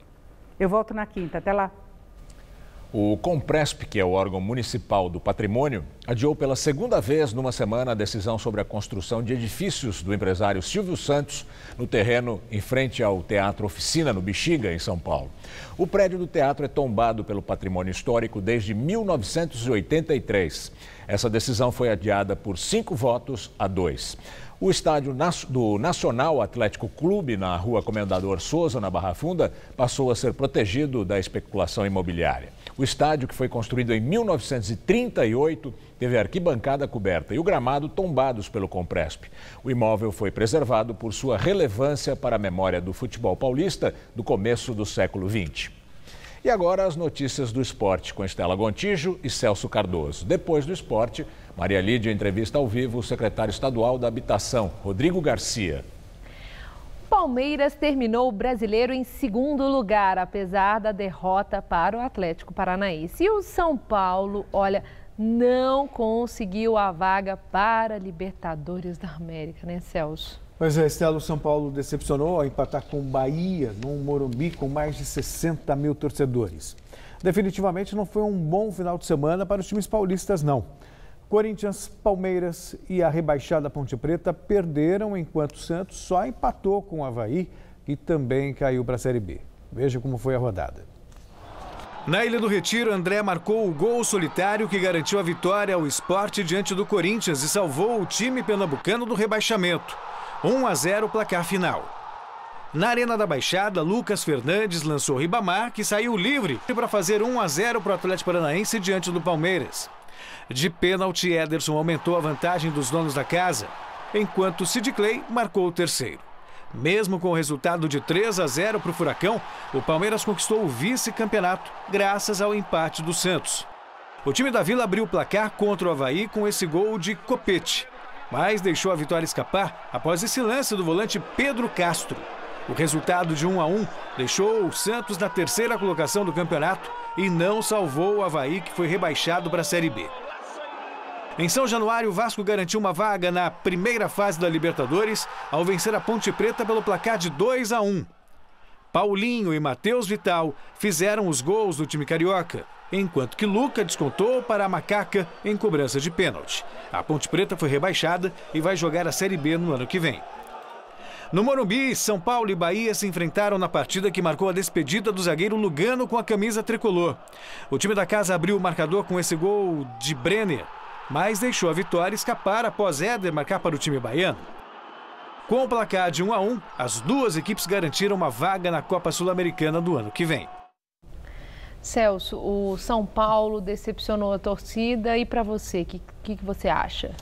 Eu volto na quinta. Até lá. O Compresp, que é o órgão municipal do patrimônio, adiou pela segunda vez numa semana a decisão sobre a construção de edifícios do empresário Silvio Santos no terreno em frente ao Teatro Oficina, no Bexiga, em São Paulo. O prédio do teatro é tombado pelo patrimônio histórico desde 1983. Essa decisão foi adiada por 5-2. O estádio do Nacional Atlético Clube, na Rua Comendador Souza, na Barra Funda, passou a ser protegido da especulação imobiliária. O estádio, que foi construído em 1938, teve a arquibancada coberta e o gramado tombados pelo Compresp. O imóvel foi preservado por sua relevância para a memória do futebol paulista do começo do século XX. E agora as notícias do esporte com Estela Gontijo e Celso Cardoso. Depois do esporte, Maria Lídia entrevista ao vivo o secretário estadual da Habitação, Rodrigo Garcia. Palmeiras terminou o Brasileiro em segundo lugar, apesar da derrota para o Atlético Paranaense. E o São Paulo, olha, não conseguiu a vaga para a Libertadores da América, né, Celso? Pois é, Estela, o São Paulo decepcionou ao empatar com o Bahia, no Morumbi, com mais de 60 mil torcedores. Definitivamente não foi um bom final de semana para os times paulistas, não. Corinthians, Palmeiras e a rebaixada Ponte Preta perderam, enquanto o Santos só empatou com o Avaí e também caiu para a Série B. Veja como foi a rodada. Na Ilha do Retiro, André marcou o gol solitário que garantiu a vitória ao Sport diante do Corinthians e salvou o time pernambucano do rebaixamento. 1-0 placar final. Na Arena da Baixada, Lucas Fernandes lançou Ribamar, que saiu livre para fazer 1-0 para o Atlético Paranaense diante do Palmeiras. De pênalti, Ederson aumentou a vantagem dos donos da casa, enquanto Sid Clay marcou o terceiro. Mesmo com o resultado de 3-0 para o Furacão, o Palmeiras conquistou o vice-campeonato graças ao empate do Santos. O time da Vila abriu o placar contra o Avaí com esse gol de Copete, mas deixou a vitória escapar após esse lance do volante Pedro Castro. O resultado de 1-1 deixou o Santos na terceira colocação do campeonato e não salvou o Avaí, que foi rebaixado para a Série B. Em São Januário, o Vasco garantiu uma vaga na primeira fase da Libertadores ao vencer a Ponte Preta pelo placar de 2-1. Paulinho e Matheus Vital fizeram os gols do time carioca, enquanto que Luca descontou para a Macaca em cobrança de pênalti. A Ponte Preta foi rebaixada e vai jogar a Série B no ano que vem. No Morumbi, São Paulo e Bahia se enfrentaram na partida que marcou a despedida do zagueiro Lugano com a camisa tricolor. O time da casa abriu o marcador com esse gol de Brenner, mas deixou a vitória escapar após Éder marcar para o time baiano. Com o placar de 1-1, as duas equipes garantiram uma vaga na Copa Sul-Americana do ano que vem. Celso, o São Paulo decepcionou a torcida e para você, o que você acha?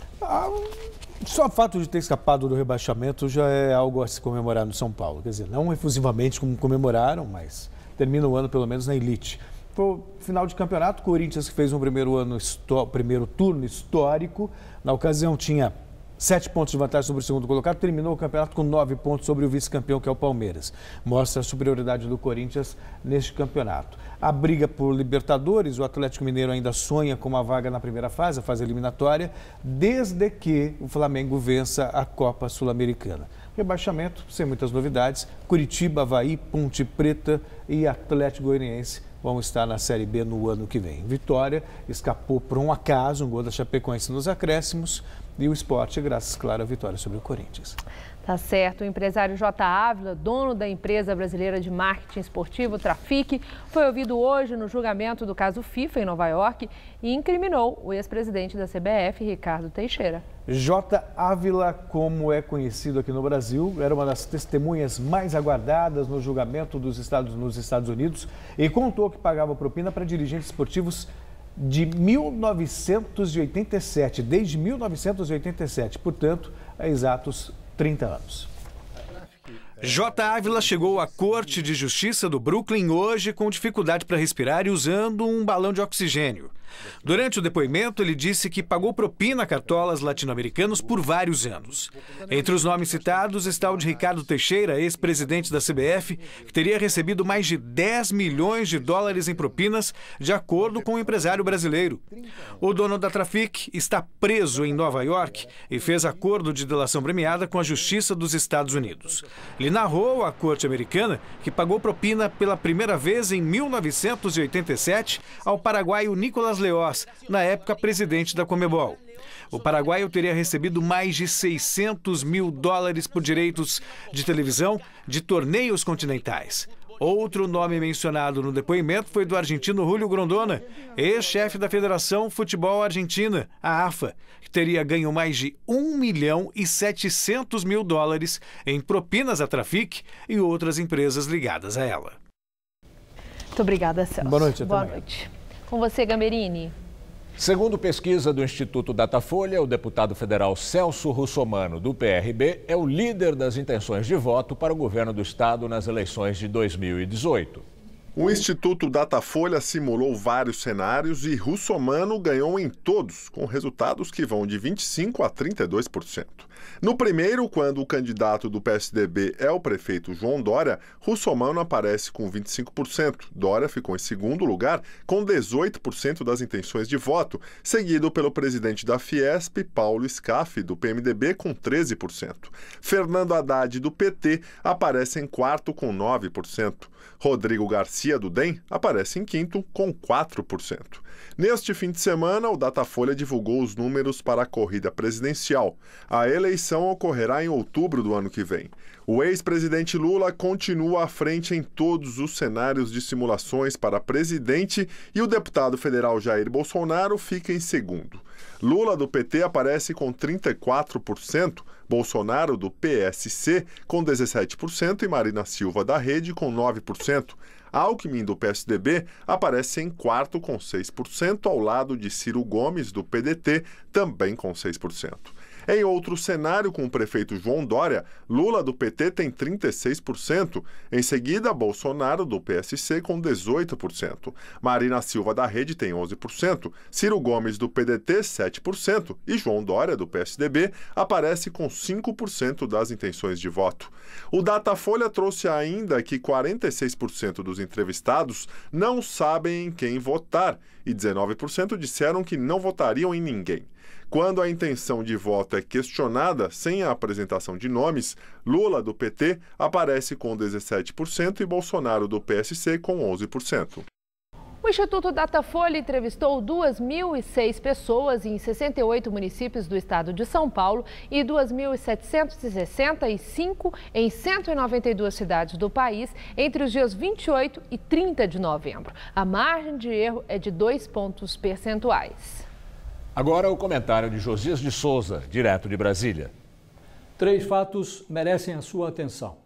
Só o fato de ter escapado do rebaixamento já é algo a se comemorar no São Paulo. Quer dizer, não efusivamente como comemoraram, mas termina o ano pelo menos na elite. Foi final de campeonato, Corinthians que fez um primeiro turno histórico. Na ocasião tinha 7 pontos de vantagem sobre o segundo colocado, terminou o campeonato com 9 pontos sobre o vice-campeão, que é o Palmeiras. Mostra a superioridade do Corinthians neste campeonato. A briga por Libertadores, o Atlético Mineiro ainda sonha com uma vaga na primeira fase, a fase eliminatória, desde que o Flamengo vença a Copa Sul-Americana. Rebaixamento, sem muitas novidades, Curitiba, Avaí, Ponte Preta e Atlético Goianiense vão estar na Série B no ano que vem. Vitória escapou por um acaso, um gol da Chapecoense nos acréscimos, e o Sport, graças, claro, à vitória sobre o Corinthians. Tá certo. O empresário J. Ávila, dono da empresa brasileira de marketing esportivo Trafic, foi ouvido hoje no julgamento do caso FIFA em Nova York e incriminou o ex-presidente da CBF, Ricardo Teixeira. J. Ávila, como é conhecido aqui no Brasil, era uma das testemunhas mais aguardadas no julgamento nos Estados Unidos e contou que pagava propina para dirigentes esportivos de 1987, desde 1987, portanto, há exatos 30 anos. J. Ávila chegou à Corte de Justiça do Brooklyn hoje com dificuldade para respirar e usando um balão de oxigênio. Durante o depoimento, ele disse que pagou propina a cartolas latino-americanos por vários anos. Entre os nomes citados está o de Ricardo Teixeira, ex-presidente da CBF, que teria recebido mais de 10 milhões de dólares em propinas, de acordo com o empresário brasileiro. O dono da Trafic está preso em Nova York e fez acordo de delação premiada com a Justiça dos Estados Unidos. Ele narrou à corte americana que pagou propina pela primeira vez em 1987 ao paraguaio Nicolás Leoz, na época presidente da Conmebol. O paraguaio teria recebido mais de 600 mil dólares por direitos de televisão de torneios continentais. Outro nome mencionado no depoimento foi do argentino Julio Grondona, ex-chefe da Federação Futebol Argentina, a AFA, que teria ganho mais de 1.700.000 dólares em propinas à Trafic e outras empresas ligadas a ela. Muito obrigada, Celso. Boa noite. Boa noite. Com você, Gamberini. Segundo pesquisa do Instituto Datafolha, o deputado federal Celso Russomano, do PRB, é o líder das intenções de voto para o governo do estado nas eleições de 2018. O Instituto Datafolha simulou vários cenários e Russomano ganhou em todos, com resultados que vão de 25% a 32%. No primeiro, quando o candidato do PSDB é o prefeito João Dória, Russomano aparece com 25%. Dória ficou em segundo lugar, com 18% das intenções de voto, seguido pelo presidente da Fiesp, Paulo Scaff, do PMDB, com 13%. Fernando Haddad, do PT, aparece em quarto, com 9%. Rodrigo Garcia, do DEM, aparece em quinto, com 4%. Neste fim de semana, o Datafolha divulgou os números para a corrida presidencial. A eleição ocorrerá em outubro do ano que vem. O ex-presidente Lula continua à frente em todos os cenários de simulações para presidente e o deputado federal Jair Bolsonaro fica em segundo. Lula, do PT, aparece com 34%, Bolsonaro, do PSC, com 17% e Marina Silva, da Rede, com 9%. Alckmin, do PSDB, aparece em quarto com 6%, ao lado de Ciro Gomes, do PDT, também com 6%. Em outro cenário, com o prefeito João Dória, Lula, do PT, tem 36%. Em seguida, Bolsonaro, do PSC, com 18%. Marina Silva, da Rede, tem 11%. Ciro Gomes, do PDT, 7%. E João Dória, do PSDB, aparece com 5% das intenções de voto. O Datafolha trouxe ainda que 46% dos entrevistados não sabem em quem votar e 19% disseram que não votariam em ninguém. Quando a intenção de voto é questionada, sem a apresentação de nomes, Lula, do PT, aparece com 17% e Bolsonaro, do PSC, com 11%. O Instituto Datafolha entrevistou 2.006 pessoas em 68 municípios do estado de São Paulo e 2.765 em 192 cidades do país entre os dias 28 e 30 de novembro. A margem de erro é de 2 pontos percentuais. Agora o comentário de Josias de Souza, direto de Brasília. 3 fatos merecem a sua atenção.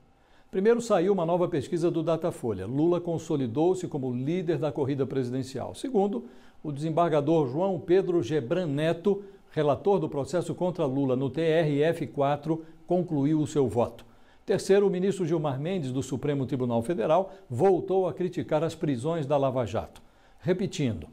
Primeiro, saiu uma nova pesquisa do Datafolha. Lula consolidou-se como líder da corrida presidencial. Segundo, o desembargador João Pedro Gebran Neto, relator do processo contra Lula no TRF4, concluiu o seu voto. Terceiro, o ministro Gilmar Mendes, do Supremo Tribunal Federal, voltou a criticar as prisões da Lava Jato. Repetindo,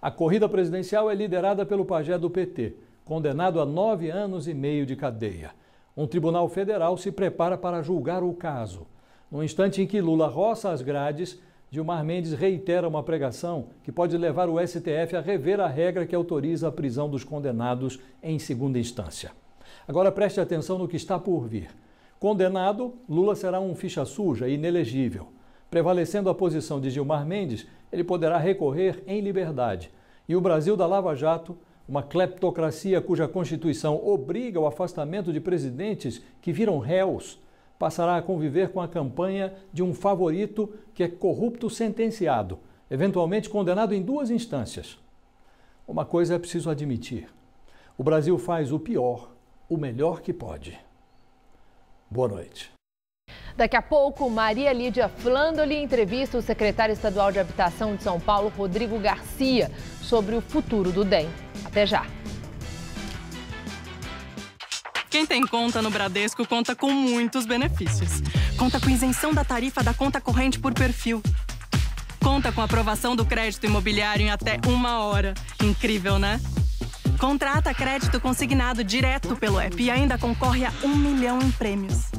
a corrida presidencial é liderada pelo pajé do PT, condenado a 9 anos e meio de cadeia. Um tribunal federal se prepara para julgar o caso. No instante em que Lula roça as grades, Gilmar Mendes reitera uma pregação que pode levar o STF a rever a regra que autoriza a prisão dos condenados em segunda instância. Agora preste atenção no que está por vir. Condenado, Lula será um ficha suja e inelegível. Prevalecendo a posição de Gilmar Mendes, ele poderá recorrer em liberdade. E o Brasil da Lava Jato, uma cleptocracia cuja Constituição obriga o afastamento de presidentes que viram réus, passará a conviver com a campanha de um favorito que é corrupto sentenciado, eventualmente condenado em 2 instâncias. Uma coisa é preciso admitir: o Brasil faz o pior, o melhor que pode. Boa noite. Daqui a pouco, Maria Lídia Flandoli entrevista o secretário estadual de Habitação de São Paulo, Rodrigo Garcia, sobre o futuro do DEM. Até já. Quem tem conta no Bradesco conta com muitos benefícios. Conta com isenção da tarifa da conta corrente por perfil. Conta com aprovação do crédito imobiliário em até 1 hora. Incrível, né? Contrata crédito consignado direto pelo app e ainda concorre a 1 milhão em prêmios.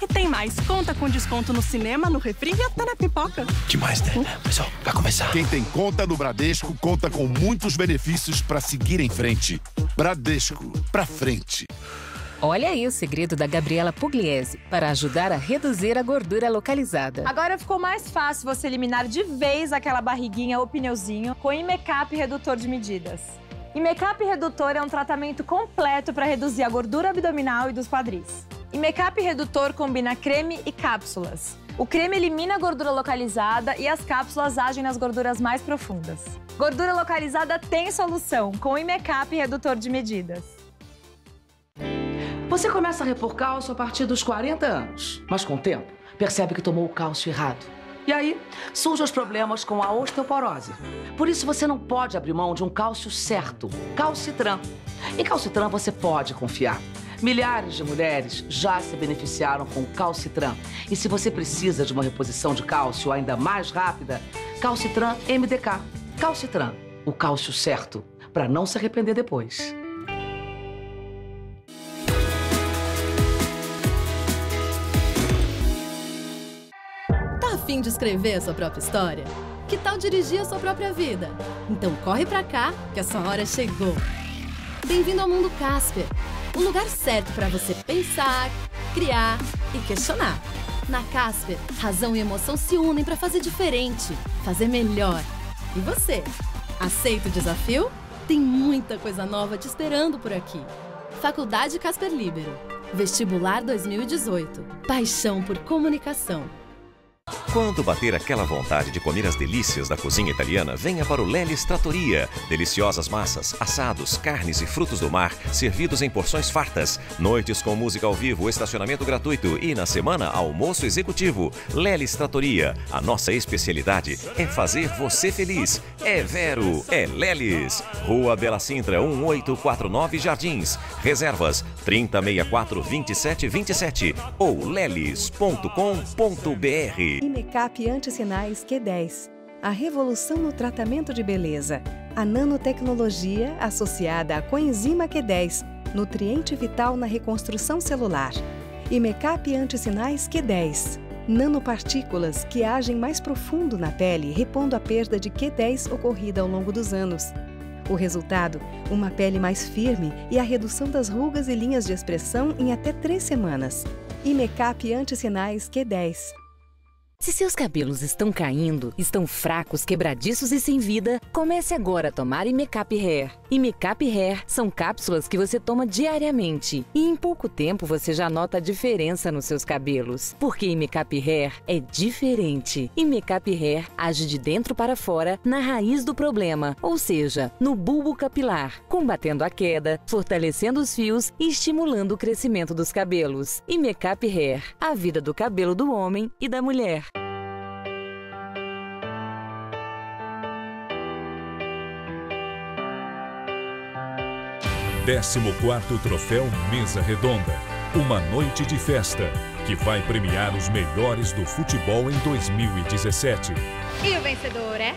E tem mais, conta com desconto no cinema, no refri e até na pipoca. Demais, né? Pessoal, vai começar. Quem tem conta no Bradesco, conta com muitos benefícios para seguir em frente. Bradesco, pra frente. Olha aí o segredo da Gabriela Pugliese para ajudar a reduzir a gordura localizada. Agora ficou mais fácil você eliminar de vez aquela barriguinha ou pneuzinho com Imecap Redutor de Medidas. Imecap Redutor é um tratamento completo para reduzir a gordura abdominal e dos quadris. Imecap Redutor combina creme e cápsulas. O creme elimina a gordura localizada e as cápsulas agem nas gorduras mais profundas. Gordura localizada tem solução com o Imecap Redutor de Medidas. Você começa a repor cálcio a partir dos 40 anos, mas com o tempo percebe que tomou o cálcio errado. E aí surgem os problemas com a osteoporose. Por isso você não pode abrir mão de um cálcio certo, Calcitran. E Calcitran você pode confiar. Milhares de mulheres já se beneficiaram com o Calcitran. E se você precisa de uma reposição de cálcio ainda mais rápida, Calcitran MDK. Calcitran, o cálcio certo, para não se arrepender depois. Tá a fim de escrever a sua própria história? Que tal dirigir a sua própria vida? Então corre pra cá, que a sua hora chegou. Bem-vindo ao Mundo Casper, o lugar certo para você pensar, criar e questionar. Na Casper, razão e emoção se unem para fazer diferente, fazer melhor. E você? Aceita o desafio? Tem muita coisa nova te esperando por aqui. Faculdade Casper Libero. Vestibular 2018. Paixão por comunicação. Quando bater aquela vontade de comer as delícias da cozinha italiana, venha para o Lelis Trattoria. Deliciosas massas, assados, carnes e frutos do mar, servidos em porções fartas. Noites com música ao vivo, estacionamento gratuito e, na semana, almoço executivo. Lelis Trattoria. A nossa especialidade é fazer você feliz. É Vero, é Lelis. Rua Bela Sintra, 1849 Jardins. Reservas 3064-2727 ou lelis.com.br. Imecap Antissinais Q10. A revolução no tratamento de beleza. A nanotecnologia associada à coenzima Q10, nutriente vital na reconstrução celular. Imecap Antissinais Q10. Nanopartículas que agem mais profundo na pele, repondo a perda de Q10 ocorrida ao longo dos anos. O resultado, uma pele mais firme e a redução das rugas e linhas de expressão em até 3 semanas. Imecap Antissinais Q10. Se seus cabelos estão caindo, estão fracos, quebradiços e sem vida, comece agora a tomar Imecap Hair. Imecap Hair são cápsulas que você toma diariamente e em pouco tempo você já nota a diferença nos seus cabelos. Porque Imecap Hair é diferente. Imecap Hair age de dentro para fora na raiz do problema, ou seja, no bulbo capilar, combatendo a queda, fortalecendo os fios e estimulando o crescimento dos cabelos. Imecap Hair, a vida do cabelo do homem e da mulher. 14º Troféu Mesa Redonda. Uma noite de festa que vai premiar os melhores do futebol em 2017. E o vencedor é?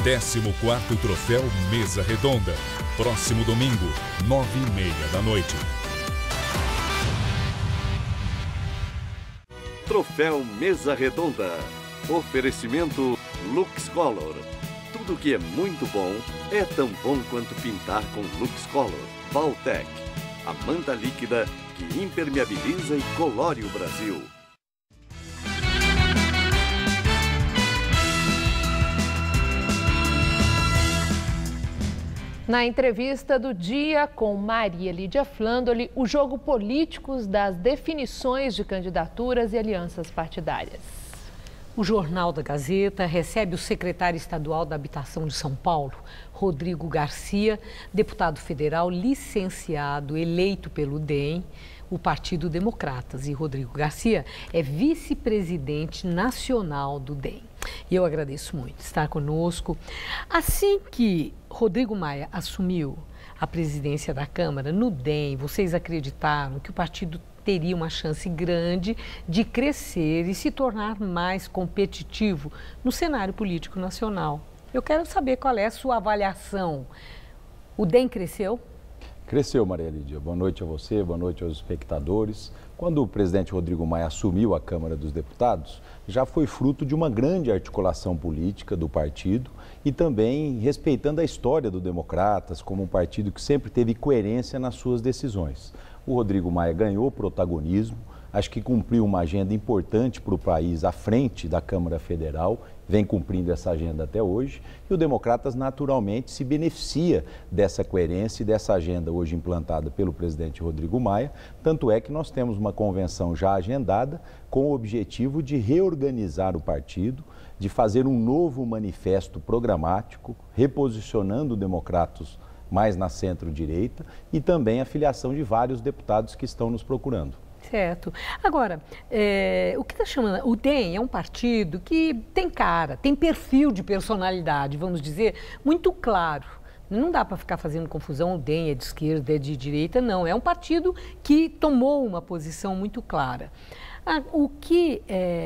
14º Troféu Mesa Redonda. Próximo domingo, 9h30 da noite. Troféu Mesa Redonda. Oferecimento LuxColor. Tudo que é muito bom é tão bom quanto pintar com LuxColor. Valtec, a manta líquida que impermeabiliza e colore o Brasil. Na entrevista do dia com Maria Lídia Flandoli, o jogo políticos das definições de candidaturas e alianças partidárias. O Jornal da Gazeta recebe o secretário estadual da Habitação de São Paulo, Rodrigo Garcia, deputado federal licenciado, eleito pelo DEM, o Partido Democratas. E Rodrigo Garcia é vice-presidente nacional do DEM. E eu agradeço muito estar conosco. Assim que Rodrigo Maia assumiu a presidência da Câmara, no DEM, vocês acreditaram que o partido teria uma chance grande de crescer e se tornar mais competitivo no cenário político nacional. Eu quero saber qual é a sua avaliação. O DEM cresceu? Cresceu, Maria Lídia. Boa noite a você, boa noite aos espectadores. Quando o presidente Rodrigo Maia assumiu a Câmara dos Deputados, já foi fruto de uma grande articulação política do partido e também respeitando a história do Democratas como um partido que sempre teve coerência nas suas decisões. O Rodrigo Maia ganhou protagonismo, acho que cumpriu uma agenda importante para o país à frente da Câmara Federal, vem cumprindo essa agenda até hoje, e o Democratas naturalmente se beneficia dessa coerência e dessa agenda hoje implantada pelo presidente Rodrigo Maia, tanto é que nós temos uma convenção já agendada com o objetivo de reorganizar o partido, de fazer um novo manifesto programático, reposicionando o Democratas mais na centro-direita e também a filiação de vários deputados que estão nos procurando. Certo. Agora, o que está chamando... O DEM é um partido que tem cara, tem perfil de personalidade, vamos dizer, muito claro. Não dá para ficar fazendo confusão, o DEM é de esquerda, é de direita, não. É um partido que tomou uma posição muito clara. O que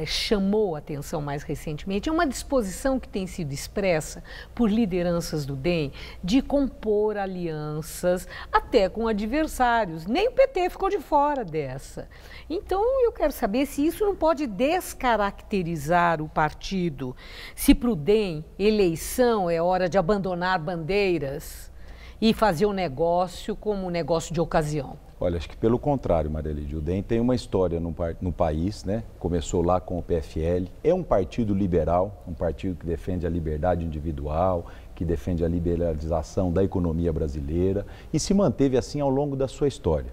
chamou a atenção mais recentemente é uma disposição que tem sido expressa por lideranças do DEM de compor alianças até com adversários. Nem o PT ficou de fora dessa. Então, eu quero saber se isso não pode descaracterizar o partido. Se para o DEM, eleição é hora de abandonar bandeiras e fazer o negócio como um negócio de ocasião. Olha, acho que pelo contrário, Maria Lídia, o DEM tem uma história no país, né? Começou lá com o PFL, é um partido liberal, um partido que defende a liberdade individual, que defende a liberalização da economia brasileira e se manteve assim ao longo da sua história.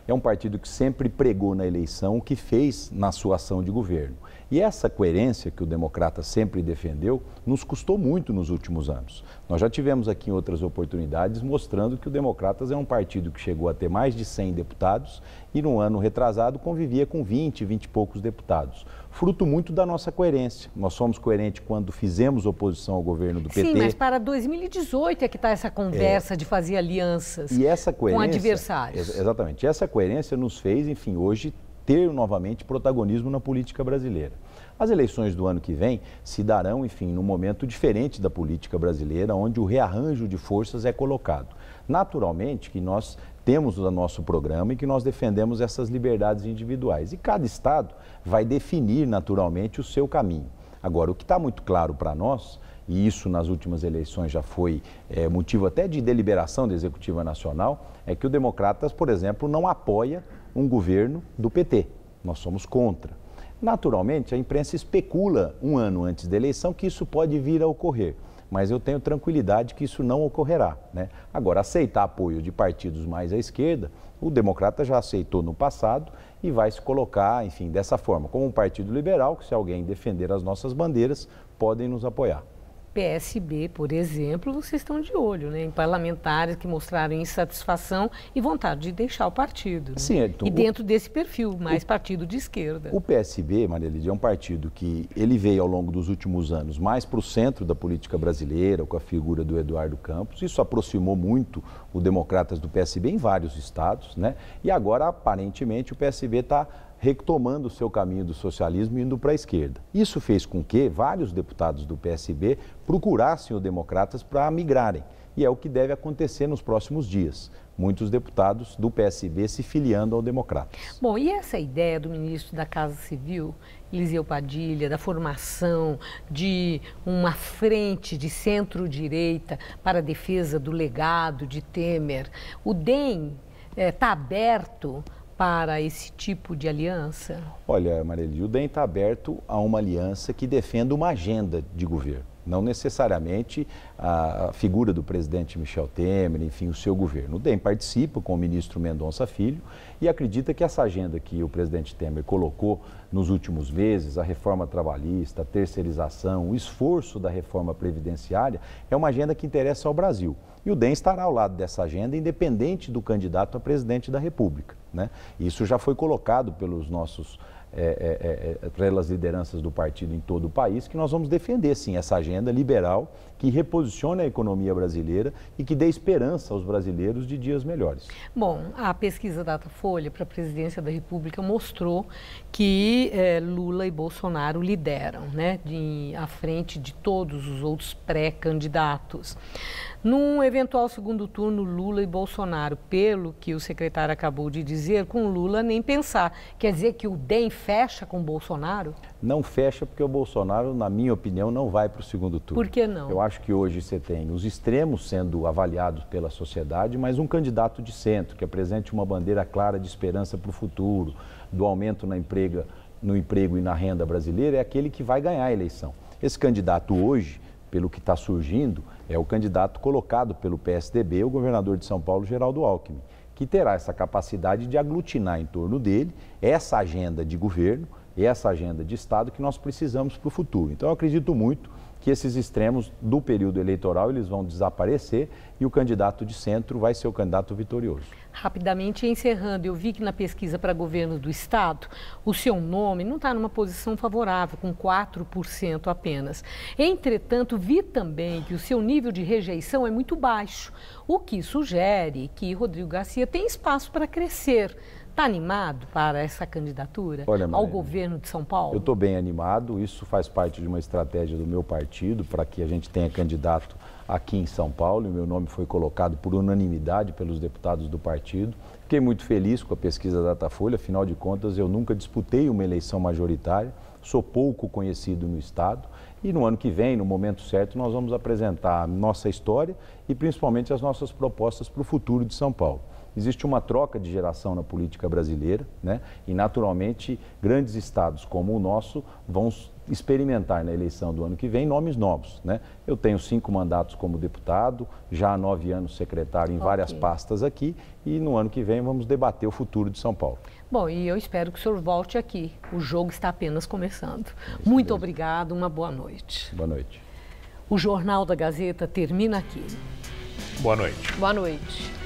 É um partido que sempre pregou na eleição o que fez na sua ação de governo. E essa coerência que o Democrata sempre defendeu nos custou muito nos últimos anos. Nós já tivemos aqui em outras oportunidades mostrando que o Democratas é um partido que chegou a ter mais de 100 deputados e no ano retrasado convivia com 20 e poucos deputados. Fruto muito da nossa coerência. Nós somos coerentes quando fizemos oposição ao governo do PT. Sim, mas para 2018 é que está essa conversa de fazer alianças com adversários. Exatamente. Essa coerência nos fez, enfim, hoje ter novamente protagonismo na política brasileira. As eleições do ano que vem se darão, enfim, num momento diferente da política brasileira, onde o rearranjo de forças é colocado. Naturalmente que nós temos o nosso programa e que nós defendemos essas liberdades individuais. E cada estado vai definir naturalmente o seu caminho. Agora, o que está muito claro para nós, e isso nas últimas eleições já foi motivo até de deliberação da Executiva Nacional, é que o Democratas, por exemplo, não apoia um governo do PT. Nós somos contra. Naturalmente, a imprensa especula um ano antes da eleição que isso pode vir a ocorrer, mas eu tenho tranquilidade que isso não ocorrerá, né? Agora, aceitar apoio de partidos mais à esquerda, o Democrata já aceitou no passado e vai se colocar, enfim, dessa forma, como um partido liberal, que se alguém defender as nossas bandeiras, podem nos apoiar. PSB, por exemplo, vocês estão de olho, né, em parlamentares que mostraram insatisfação e vontade de deixar o partido. Né? Sim, então, e dentro desse perfil, mais partido de esquerda. O PSB, Maria Lídia, é um partido que ele veio ao longo dos últimos anos mais para o centro da política brasileira, com a figura do Eduardo Campos. Isso aproximou muito o Democratas do PSB em vários estados, né? E agora, aparentemente, o PSB está retomando o seu caminho do socialismo e indo para a esquerda. Isso fez com que vários deputados do PSB procurassem o Democratas para migrarem. E é o que deve acontecer nos próximos dias. Muitos deputados do PSB se filiando ao Democratas. Bom, e essa ideia do ministro da Casa Civil, Eliseu Padilha, da formação de uma frente de centro-direita para a defesa do legado de Temer, o DEM está aberto para esse tipo de aliança? Olha, Marília, o DEM está aberto a uma aliança que defenda uma agenda de governo. Não necessariamente a figura do presidente Michel Temer, enfim, o seu governo. O DEM participa com o ministro Mendonça Filho e acredita que essa agenda que o presidente Temer colocou nos últimos meses, a reforma trabalhista, a terceirização, o esforço da reforma previdenciária, é uma agenda que interessa ao Brasil. E o DEM estará ao lado dessa agenda, independente do candidato a presidente da República, né? Isso já foi colocado pelos nossos pelas lideranças do partido em todo o país, que nós vamos defender, sim, essa agenda liberal que reposicione a economia brasileira e que dê esperança aos brasileiros de dias melhores. Bom, a pesquisa Datafolha para a presidência da República mostrou que Lula e Bolsonaro lideram, né, à frente de todos os outros pré-candidatos. Num eventual segundo turno, Lula e Bolsonaro, pelo que o secretário acabou de dizer, com Lula nem pensar. Quer dizer que o DEM fecha com Bolsonaro? Não fecha porque o Bolsonaro, na minha opinião, não vai para o segundo turno. Por que não? Eu acho que hoje você tem os extremos sendo avaliados pela sociedade, mas um candidato de centro que apresente uma bandeira clara de esperança para o futuro, do aumento no emprego e na renda brasileira, é aquele que vai ganhar a eleição. Esse candidato hoje, pelo que está surgindo, é o candidato colocado pelo PSDB, o governador de São Paulo, Geraldo Alckmin, que terá essa capacidade de aglutinar em torno dele essa agenda de governo essa agenda de Estado que nós precisamos para o futuro. Então, eu acredito muito que esses extremos do período eleitoral eles vão desaparecer e o candidato de centro vai ser o candidato vitorioso. Rapidamente encerrando, eu vi que na pesquisa para governo do Estado, o seu nome não está numa posição favorável, com 4% apenas. Entretanto, vi também que o seu nível de rejeição é muito baixo, o que sugere que Rodrigo Garcia tem espaço para crescer. Está animado para essa candidatura ao governo de São Paulo? Eu estou bem animado, isso faz parte de uma estratégia do meu partido para que a gente tenha candidato aqui em São Paulo. E meu nome foi colocado por unanimidade pelos deputados do partido. Fiquei muito feliz com a pesquisa Datafolha, afinal de contas eu nunca disputei uma eleição majoritária, sou pouco conhecido no Estado e no ano que vem, no momento certo, nós vamos apresentar a nossa história e principalmente as nossas propostas para o futuro de São Paulo. Existe uma troca de geração na política brasileira, né? E naturalmente grandes estados como o nosso vão experimentar na eleição do ano que vem nomes novos, né? Eu tenho 5 mandatos como deputado, já há 9 anos secretário em várias pastas aqui e no ano que vem vamos debater o futuro de São Paulo. Bom, e eu espero que o senhor volte aqui. O jogo está apenas começando. Muito obrigado, uma boa noite. Boa noite. O Jornal da Gazeta termina aqui. Boa noite. Boa noite.